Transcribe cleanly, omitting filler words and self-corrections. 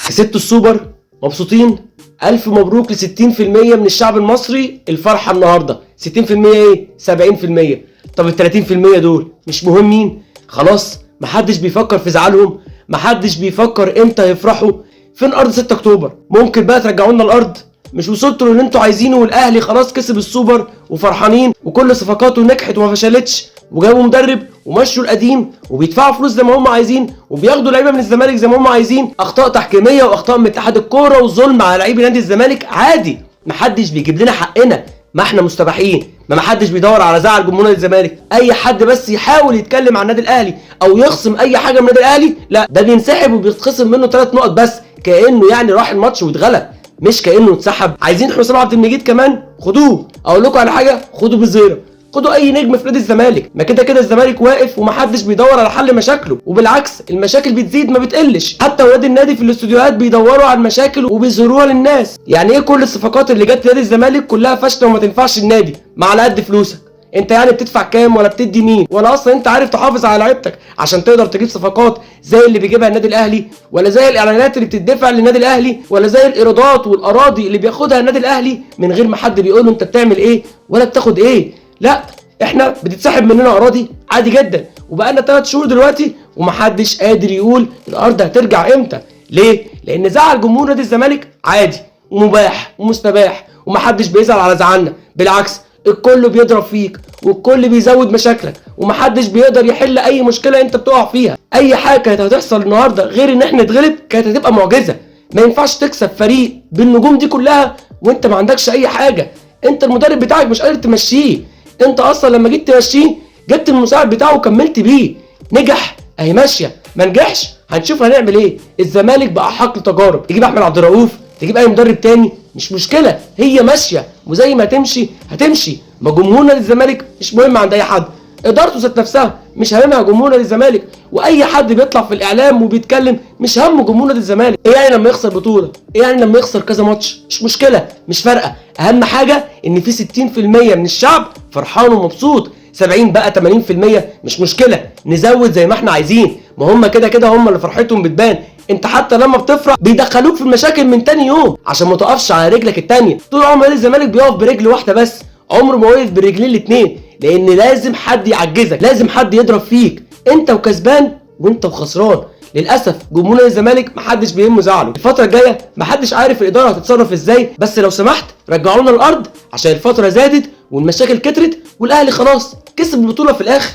كسبتوا السوبر، مبسوطين؟ الف مبروك ل 60% من الشعب المصري. الفرحه النهارده 60% ايه؟ 70%. طب ال 30% دول مش مهمين؟ خلاص محدش بيفكر في زعلهم، محدش بيفكر امتى هيفرحوا. فين ارض 6 اكتوبر؟ ممكن بقى ترجعوا لنا الارض؟ مش وصلتوا للي انتوا عايزينه والاهلي خلاص كسب السوبر وفرحانين وكل صفقاته نجحت وما فشلتش وجابوا مدرب ومشوا القديم وبيدفعوا فلوس زي ما هم عايزين وبياخدوا لعيبه من الزمالك زي ما هم عايزين؟ اخطاء تحكيميه واخطاء من اتحاد الكوره وظلم على لعيبه نادي الزمالك عادي، محدش بيجيب لنا حقنا، ما احنا مستباحين، ما حدش بيدور على زعل جمهور الزمالك. اي حد بس يحاول يتكلم عن النادي الاهلي او يخصم اي حاجه من النادي الاهلي، لا ده بينسحب وبيتخصم منه 3 نقط بس، كانه يعني راح الماتش واتغلب، مش كانه اتسحب. عايزين حسام عبد المجيد كمان؟ خدوه. اقول لكم على حاجه، خدوا بزيره، خدوا اي نجم في نادي الزمالك، ما كده كده الزمالك واقف ومحدش بيدور على حل مشاكله، وبالعكس المشاكل بتزيد ما بتقلش، حتى ولاد النادي في الاستوديوهات بيدوروا على المشاكل وبيظهروها للناس. يعني ايه كل الصفقات اللي جت لنادي الزمالك كلها فاشله وما تنفعش النادي؟ ما على قد فلوسك. انت يعني بتدفع كام ولا بتدي مين؟ ولا اصلا انت عارف تحافظ على لعيبتك عشان تقدر تجيب صفقات زي اللي بيجيبها النادي الاهلي، ولا زي الاعلانات اللي بتدفع للنادي الاهلي، ولا زي الايرادات والاراضي اللي بياخدها النادي الاهلي من غير ما حد بيقول له انت بتعمل ايه ولا بتاخد ايه؟ لا احنا بتتسحب مننا اراضي عادي جدا، وبقالنا 3 شهور دلوقتي ومحدش قادر يقول الارض هترجع امتى. ليه؟ لان زعل جمهور نادي الزمالك عادي ومباح ومستباح، ومحدش بيزعل على زعلنا، بالعكس الكل بيضرب فيك والكل بيزود مشاكلك ومحدش بيقدر يحل اي مشكله انت بتقع فيها. اي حاجه كانت هتحصل النهارده غير ان احنا نتغلب كانت هتبقى معجزه. ما ينفعش تكسب فريق بالنجوم دي كلها وانت ما عندكش اي حاجه، انت المدرب بتاعك مش قادر تمشيه، انت اصلا لما جيت تمشيه جبت المساعد بتاعه وكملت بيه، نجح اهي ماشيه، ما نجحش هنشوف هنعمل ايه. الزمالك بقى حقل تجارب، تجيب احمد عبد الرؤوف، تجيب اي مدرب تاني مش مشكله، هي ماشيه وزي ما تمشي هتمشي. ما جمهور نادي الزمالك مش مهم عند اي حد، ادارته ذات نفسها مش هاممها جمهور نادي الزمالك، واي حد بيطلع في الاعلام وبيتكلم مش همه جمهور نادي الزمالك. ايه يعني لما يخسر بطوله؟ ايه يعني لما يخسر كذا ماتش؟ مش مشكله، مش فارقه، اهم حاجه ان في 60% من الشعب فرحان ومبسوط، 70 بقى 80% مش مشكله، نزود زي ما احنا عايزين، ما هم كده كده هم اللي فرحتهم بتبان. انت حتى لما بتفرح بيدخلوك في المشاكل من تاني يوم عشان ما تقفش على رجلك التانيه. طول عمر نادي الزمالك بيقف برجل واحده بس، عمره ما وقف بالرجلين الاتنين، لان لازم حد يعجزك، لازم حد يضرب فيك، انت وكسبان وانت وخسران. للاسف جمهور نادي الزمالك محدش بيهمه زعله. الفتره الجايه محدش عارف الاداره هتتصرف ازاي، بس لو سمحت رجعوا لنا الارض عشان الفتره زادت والمشاكل كترت والاهلي خلاص كسب البطوله في الاخر.